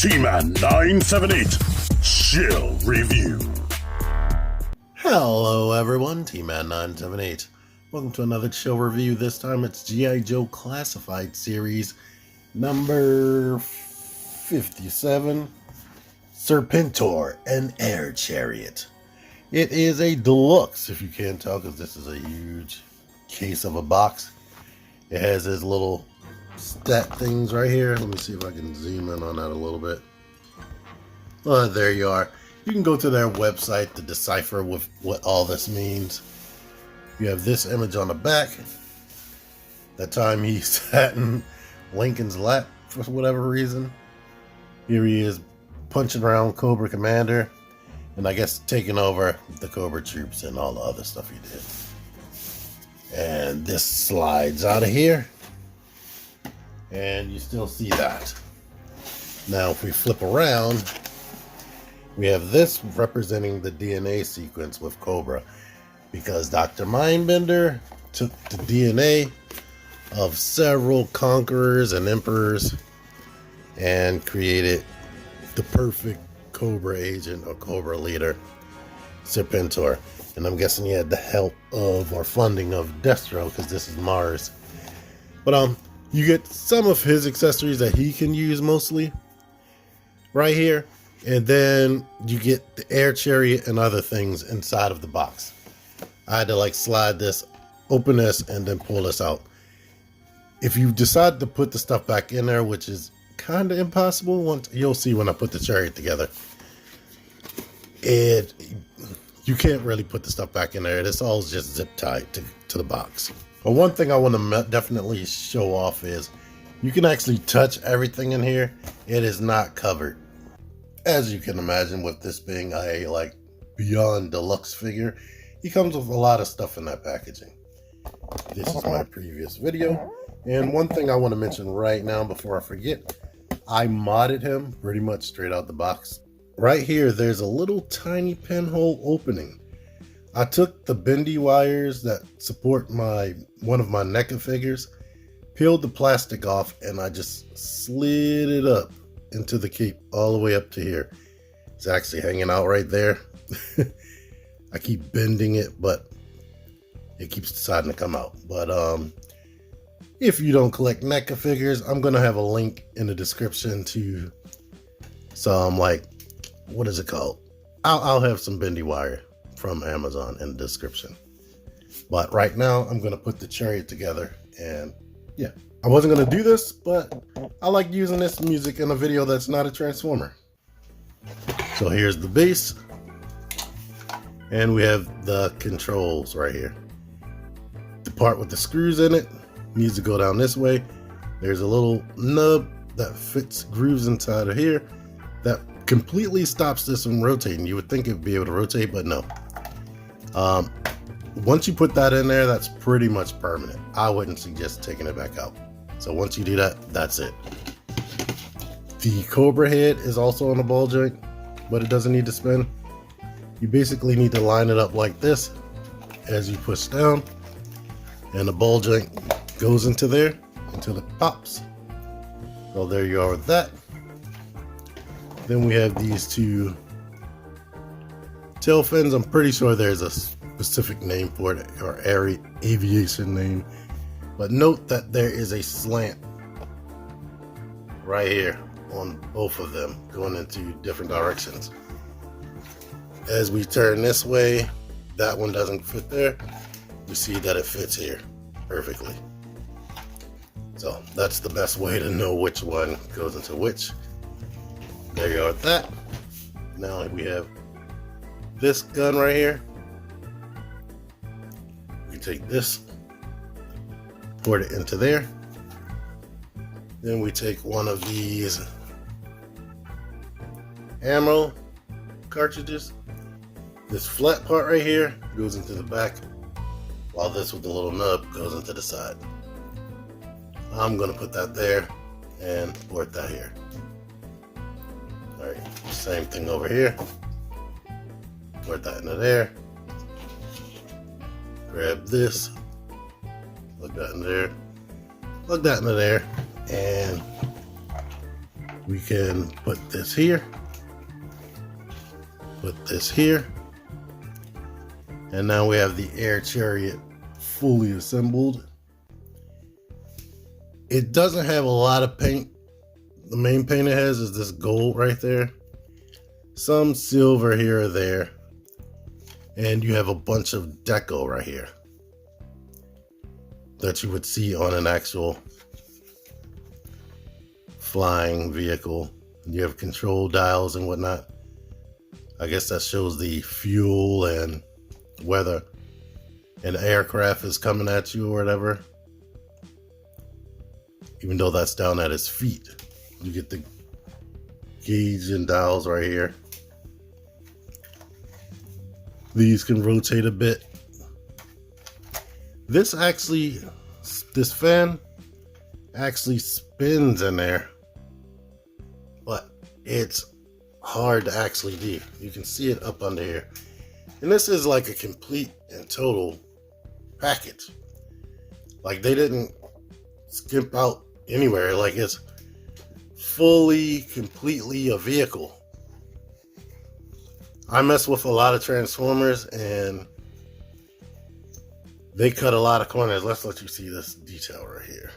T-Man 978 Chill Review. Hello everyone, T-Man 978. Welcome to another chill review. This time it's G.I. Joe Classified Series number 57, Serpentor, an Air Chariot. It is a deluxe, if you can't tell, because this is a huge case of a box. It has his little stat things right here. Let me see if I can zoom in on that a little bit. Oh, there you are. You can go to their website to decipher what all this means. You have this image on the back. That time he sat in Lincoln's lap for whatever reason. Here he is punching around Cobra Commander, and I guess taking over the Cobra troops and all the other stuff he did. And this slides out of here, and you still see that. Now if we flip around, we have this representing the DNA sequence with Cobra, because Dr. Mindbender took the DNA of several conquerors and emperors and created the perfect Cobra agent or Cobra leader, Serpentor. And I'm guessing he had the help of or funding of Destro, because this is Mars. But you get some of his accessories that he can use mostly right here. And then you get the air chariot and other things inside of the box. I had to slide this, open this, and then pull this out. If you decide to put the stuff back in there, which is kind of impossible, you'll see when I put the chariot together, you can't really put the stuff back in there. It's all just zip tied to the box. But one thing I want to definitely show off is you can actually touch everything in here. It is not covered. As you can imagine, with this being a beyond deluxe figure, he comes with a lot of stuff in that packaging. This is my previous video, and one thing I want to mention right now before I forget, I modded him pretty much straight out the box. Right here, there's a little tiny pinhole opening. I took the bendy wires that support one of my NECA figures, peeled the plastic off, and I just slid it up into the cape all the way up to here. It's actually hanging out right there. I keep bending it, but it keeps deciding to come out. But if you don't collect NECA figures, I'm gonna have a link in the description to some what is it called? I'll have some bendy wire from Amazon in the description. But right now I'm gonna put the chariot together, and yeah. I wasn't going to do this, but I like using this music in a video that's not a Transformer. So here's the base, and we have the controls right here. The part with the screws in it needs to go down this way. There's a little nub that fits grooves inside of here that completely stops this from rotating. You would think it would be able to rotate, but no. Once you put that in there, that's pretty much permanent. I wouldn't suggest taking it back out. So once you do that, that's it. The Cobra head is also on a ball joint, but it doesn't need to spin. You basically need to line it up like this as you push down, and the ball joint goes into there until it pops. So there you are with that. Then we have these two tail fins. I'm pretty sure there's a specific name for it, or aviation name. But note that there is a slant right here on both of them going into different directions. As we turn this way, that one doesn't fit there. You see that it fits here perfectly. So that's the best way to know which one goes into which. There you are with that. Now we have this gun right here. We take this, put it into there. Then we take one of these ammo cartridges. This flat part right here goes into the back, while this with the little nub goes into the side. I'm gonna put that there and port that here. All right, same thing over here. Put that into there. Grab this, plug that in there, plug that into there, and We can put this here, put this here, and now we have the air chariot fully assembled. It doesn't have a lot of paint. The main paint it has is this gold right there, some silver here or there, and you have a bunch of deco right here that you would see on an actual flying vehicle. You have control dials and whatnot. I guess that shows the fuel and whether an aircraft is coming at you or whatever. Even though that's down at its feet, you get the gauge and dials right here. These can rotate a bit. This fan actually spins in there, but it's hard to actually do. You can see it up under here. And this is like a complete and total package. Like they didn't skimp out anywhere. Like it's fully, completely a vehicle. I mess with a lot of Transformers and they cut a lot of corners. Let's let you see this detail right here.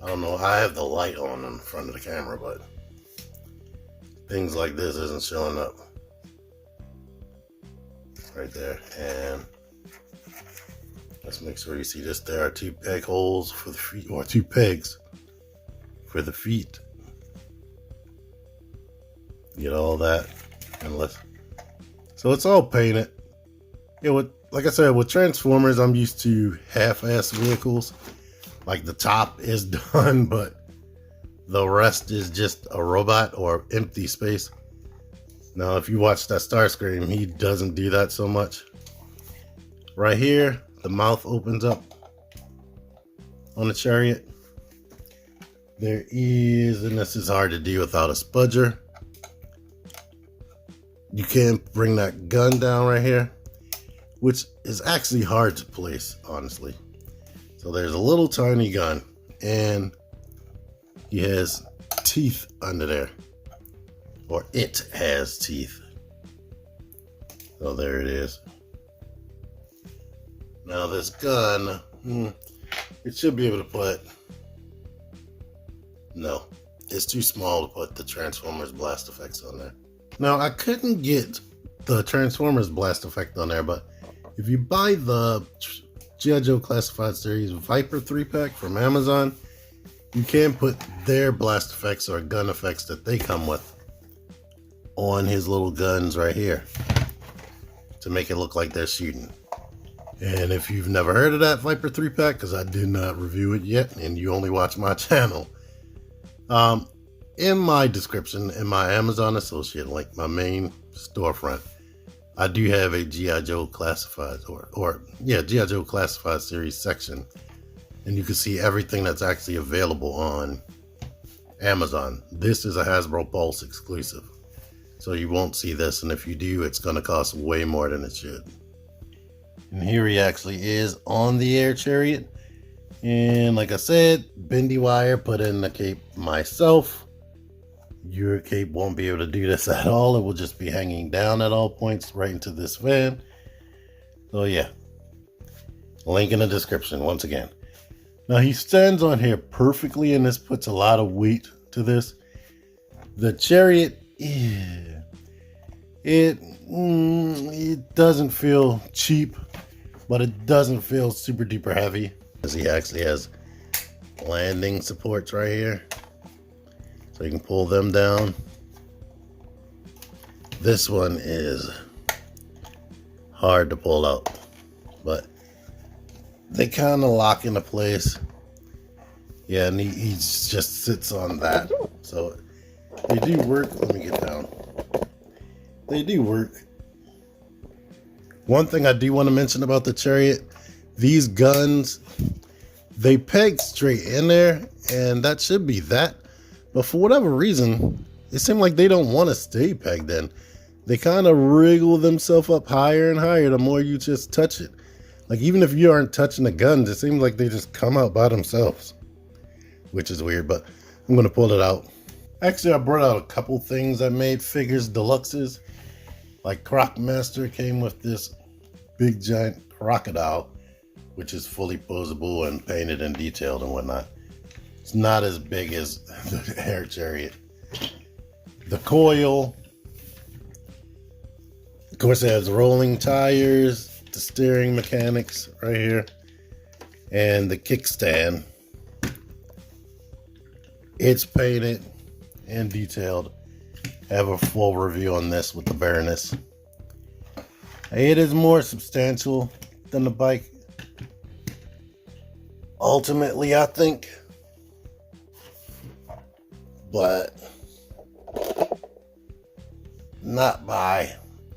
I don't know, I have the light on in front of the camera, but things like this isn't showing up. Right there. And let's make sure you see this. There are 2 peg holes for the feet, or 2 pegs for the feet. Get all that. And so it's all painted. Yeah, like I said, with Transformers, I'm used to half-ass vehicles. Like the top is done, but the rest is just a robot or empty space. Now, if you watch that Starscream, he doesn't do that so much. Right here, the mouth opens up on the chariot. There is, and this is hard to do without a spudger. You can bring that gun down right here, which is actually hard to place, honestly. So there's a little tiny gun, and he has teeth under there, or it has teeth. So there it is. Now this gun, it should be able to put, no, it's too small to put the Transformers blast effects on there. Now I couldn't get the Transformers blast effect on there, but if you buy the G.I. Joe Classified Series Viper 3-pack from Amazon, you can put their blast effects or gun effects that they come with on his little guns right here to make it look like they're shooting. And if you've never heard of that Viper 3-pack, because I did not review it yet and you only watch my channel, in my description, in my Amazon associate link, my main storefront, I do have a G.I. Joe Classified G.I. Joe Classified Series section, and you can see everything that's actually available on Amazon. This is a Hasbro Pulse exclusive, so you won't see this, and if you do, it's going to cost way more than it should. And here he actually is on the air chariot, and like I said, bendy wire, put in the cape myself. Your cape won't be able to do this at all. It will just be hanging down at all points right into this van. So yeah, link in the description once again. Now he stands on here perfectly, and this puts a lot of weight to this. The chariot, it doesn't feel cheap, but it doesn't feel super duper heavy, because he actually has landing supports right here. So you can pull them down. This one is hard to pull out, but they kind of lock into place. Yeah, and he just sits on that. So they do work. Let me get down. They do work. One thing I do want to mention about the Chariot, these guns, they peg straight in there, and that should be that. But for whatever reason, it seemed like they don't want to stay pegged in. They kind of wriggle themselves up higher and higher the more you just touch it. Like, even if you aren't touching the guns, it seems like they just come out by themselves, which is weird, but I'm going to pull it out Actually, I brought out a couple things I made figures, deluxes. Like Crocmaster came with this big giant crocodile, which is fully posable and painted and detailed and whatnot. It's not as big as the Air Chariot. The coil, of course, it has rolling tires, the steering mechanics right here, and the kickstand. It's painted and detailed. I have a full review on this with the Baroness. It is more substantial than the bike. Ultimately, I think. But not by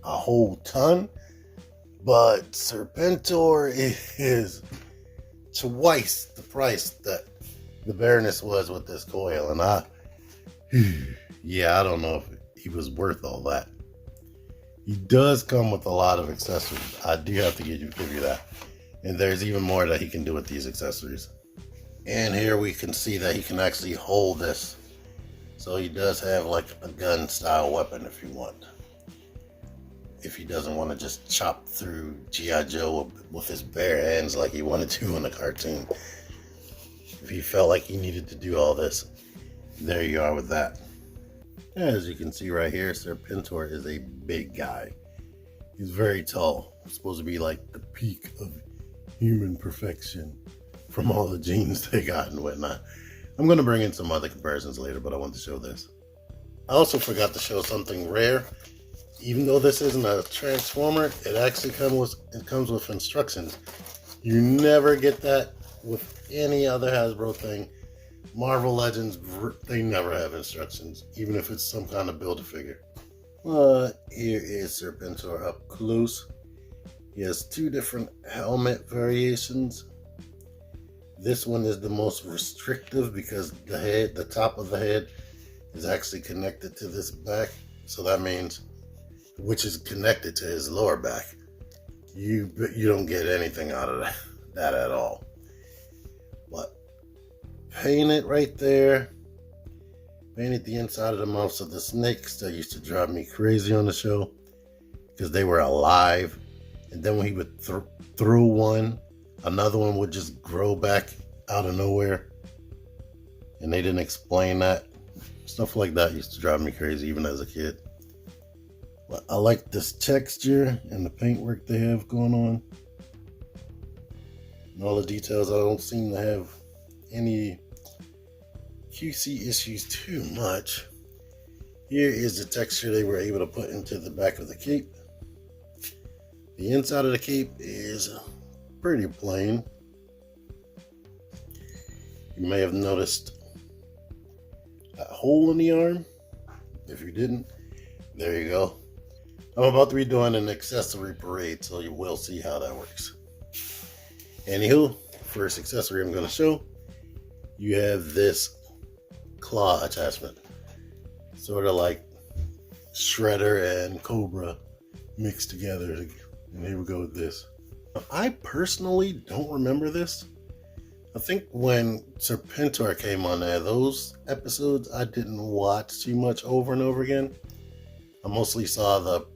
a whole ton. But Serpentor is twice the price that the Baroness was with this coil. And I don't know if he was worth all that. He does come with a lot of accessories. I do have to give you that. And there's even more that he can do with these accessories. And here we can see that he can actually hold this. So he does have like a gun style weapon if you want. If he doesn't want to just chop through G.I. Joe with his bare hands like he wanted to in the cartoon. If he felt like he needed to do all this, there you are with that. As you can see right here, Serpentor is a big guy. He's very tall. He's supposed to be like the peak of human perfection from all the genes they got and whatnot. I'm going to bring in some other comparisons later, but I want to show this. I also forgot to show something rare. Even though this isn't a transformer, it actually comes with instructions. You never get that with any other Hasbro thing. Marvel Legends, they never have instructions, even if it's some kind of Build-A-Figure. But here is Serpentor up close. He has two different helmet variations. This one is the most restrictive because the top of the head is actually connected to this back. So that means, which is connected to his lower back. You don't get anything out of that at all. But painted right there. Painted the inside of the mouths of the snakes that used to drive me crazy on the show because they were alive. And then when he would throw one, another one would just grow back out of nowhere. And they didn't explain that. Stuff like that used to drive me crazy even as a kid. But I like this texture and the paintwork they have going on. And all the details. I don't seem to have any QC issues too much. Here is the texture they were able to put into the back of the cape. The inside of the cape is pretty plain. You may have noticed that hole in the arm. If you didn't, there you go. I'm about to be doing an accessory parade, so you will see how that works. Anywho, first accessory I'm going to show, you have this claw attachment. Sort of like Shredder and Cobra mixed together. And here we go with this. I personally don't remember this. I think when Serpentor came on there, those episodes I didn't watch too much over and over again. I mostly saw the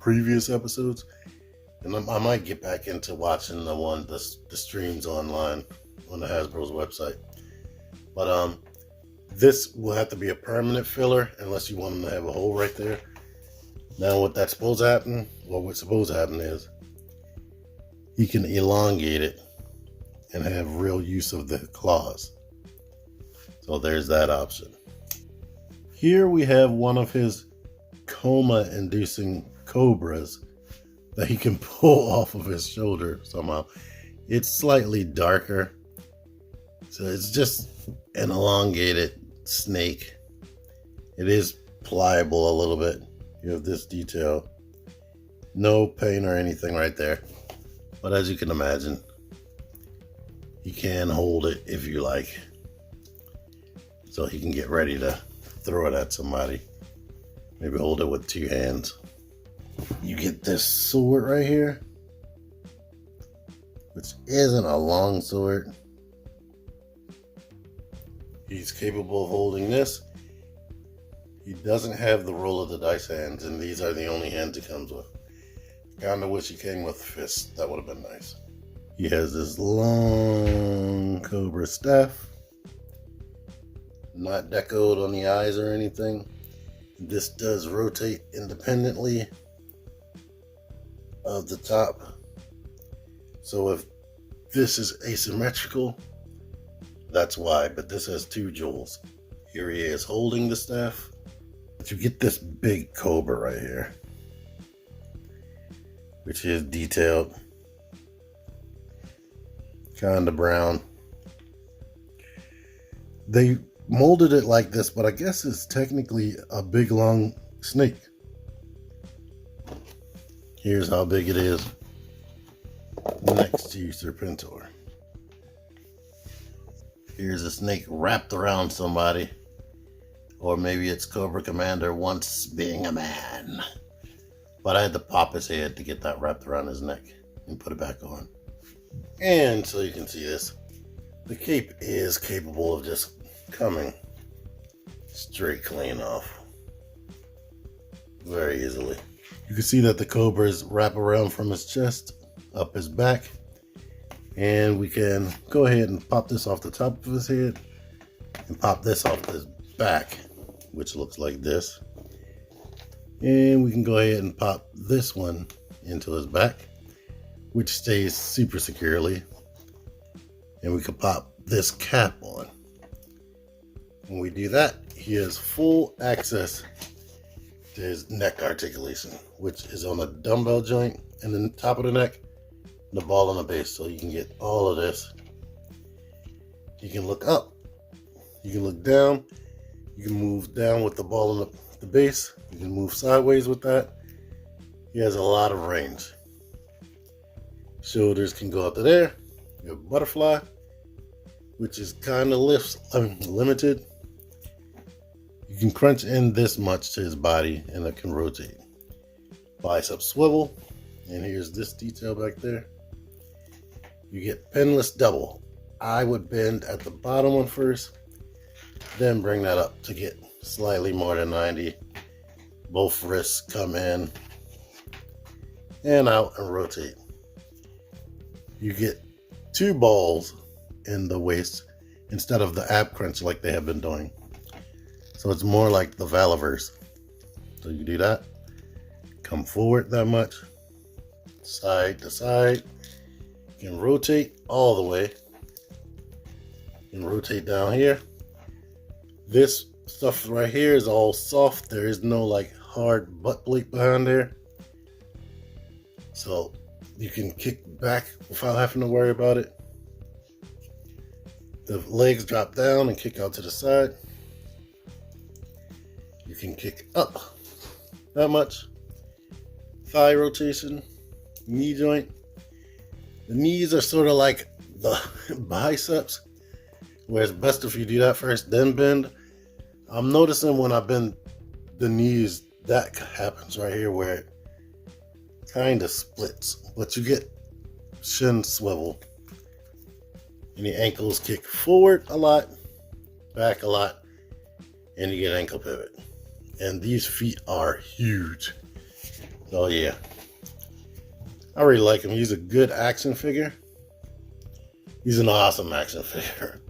previous episodes. And I might get back into watching the streams online on the Hasbro's website. But this will have to be a permanent filler unless you want them to have a hole right there. Now what's supposed to happen is he can elongate it and have real use of the claws. So there's that option. Here we have one of his coma-inducing cobras that he can pull off of his shoulder somehow. It's slightly darker. So it's just an elongated snake. It is pliable a little bit. You have this detail. No paint or anything right there. But as you can imagine, you can hold it if you like. So he can get ready to throw it at somebody. Maybe hold it with two hands. You get this sword right here, which isn't a long sword. He's capable of holding this. He doesn't have the roll of the dice hands, and these are the only hands he comes with. Kinda wish he came with fists. That would have been nice. He has this long cobra staff. Not decoed on the eyes or anything. This does rotate independently of the top. So if this is asymmetrical, that's why. But this has 2 jewels. Here he is holding the staff. But you get this big cobra right here, which is detailed, kind of brown. They molded it like this, but I guess it's technically a big long snake. Here's how big it is next to Serpentor. Here's a snake wrapped around somebody. Or maybe it's Cobra Commander once being a man. But I had to pop his head to get that wrapped around his neck and put it back on. And so you can see this. The cape is capable of just coming straight clean off very easily. You can see that the cobras wrap around from his chest up his back. And we can go ahead and pop this off the top of his head and pop this off his back, which looks like this. And we can go ahead and pop this one into his back, which stays super securely. And we can pop this cap on. When we do that, he has full access to his neck articulation, which is on a dumbbell joint and then the top of the neck, the ball on the base. So you can get all of this. You can look up, you can look down, you can move down with the ball on the base, you can move sideways with that. He has a lot of range. Shoulders can go up to there. You have butterfly, which is kind of limited. You can crunch in this much to his body and it can rotate. Bicep swivel, and here's this detail back there. You get pinless double. I would bend at the bottom one first, then bring that up to get slightly more than 90. Both wrists come in and out and rotate. You get 2 balls in the waist instead of the ab crunch like they have been doing. So it's more like the Valaverse. So you do that, come forward that much, side to side. You can rotate all the way. You can rotate down here. This stuff right here is all soft. There is no like hard butt plate behind there. So you can kick back without having to worry about it. The legs drop down and kick out to the side. You can kick up that much. Thigh rotation, knee joint. The knees are sort of like the biceps, where it's best if you do that first, then bend. I'm noticing when I bend the knees, that happens right here where it kind of splits, but you get shin swivel. And the ankles kick forward a lot, back a lot, and you get ankle pivot. And these feet are huge. So yeah, I really like him. He's a good action figure. He's an awesome action figure.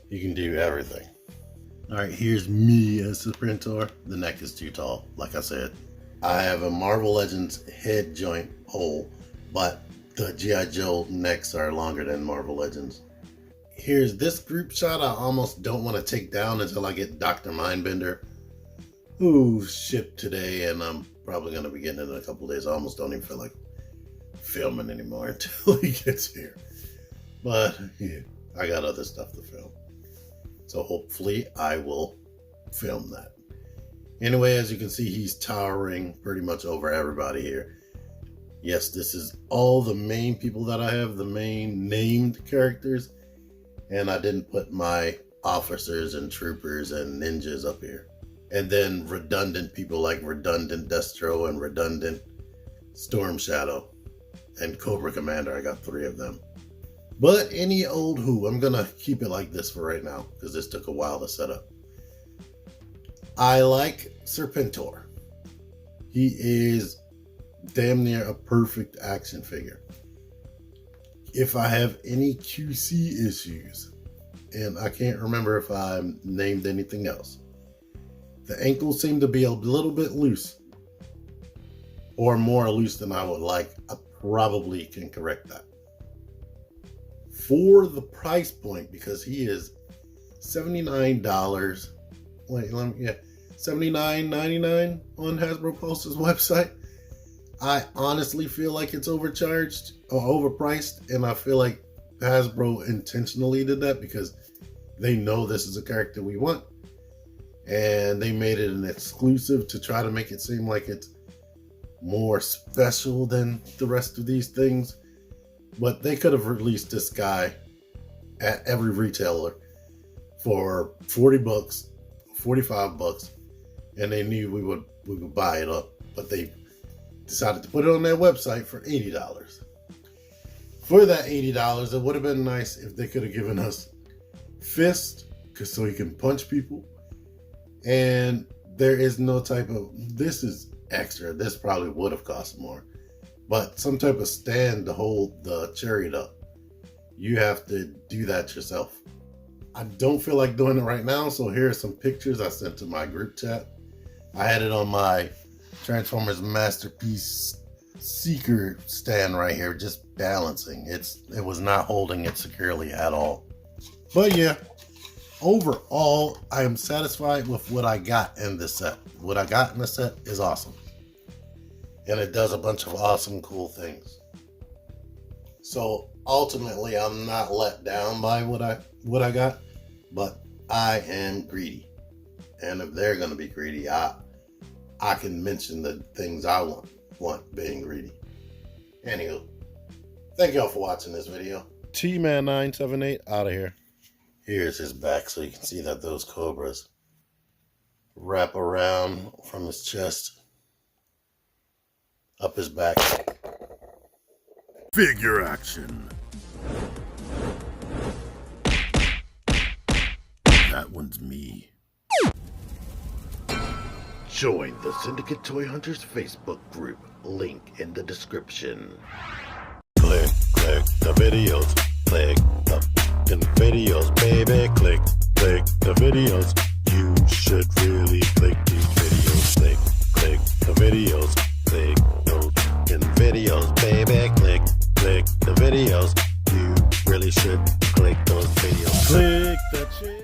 He can do everything. All right, here's me as Serpentor. The neck is too tall, like I said. I have a Marvel Legends head joint hole, but the G.I. Joe necks are longer than Marvel Legends. Here's this group shot I almost don't want to take down until I get Dr. Mindbender, who shipped today, and I'm probably going to be getting it in a couple days. I almost don't even feel like filming anymore until he gets here. But yeah, I got other stuff to film. So hopefully I will film that. Anyway, as you can see, he's towering pretty much over everybody here. Yes, this is all the main people that I have, the main named characters. And I didn't put my officers and troopers and ninjas up here. And then redundant people like redundant Destro and redundant Storm Shadow and Cobra Commander. I got 3 of them. But any old who, I'm going to keep it like this for right now because this took a while to set up. I like Serpentor. He is damn near a perfect action figure. If I have any QC issues, and I can't remember if I named anything else, the ankles seem to be a little bit loose, or more loose than I would like. I probably can correct that. For the price point, because he is $79. $79.99 on Hasbro Pulse's website. I honestly feel like it's overcharged or overpriced, and I feel like Hasbro intentionally did that because they know this is a character we want, and they made it an exclusive to try to make it seem like it's more special than the rest of these things. But they could have released this guy at every retailer for $40, $45, and they knew we would buy it up, but they decided to put it on their website for $80. For that $80, it would have been nice if they could have given us fist, so he can punch people. And there is no type of, this is extra, this probably would have cost more, but some type of stand to hold the chariot up. You have to do that yourself. I don't feel like doing it right now, so here are some pictures I sent to my group chat. I had it on my Transformers Masterpiece Seeker stand right here, just balancing. It was not holding it securely at all. But yeah, overall, I am satisfied with what I got in this set. What I got in the set is awesome. And it does a bunch of awesome, cool things. So ultimately, I'm not let down by what I got, but I am greedy. And if they're going to be greedy, I can mention the things I want being greedy. Anywho, thank y'all for watching this video. T-Man978 out of here. Here's his back so you can see that those cobras wrap around from his chest up his back. Figure action. That one's me. Join the Syndicate Toy Hunters Facebook group. Link in the description. Click the videos. Click the videos, baby. Click the videos.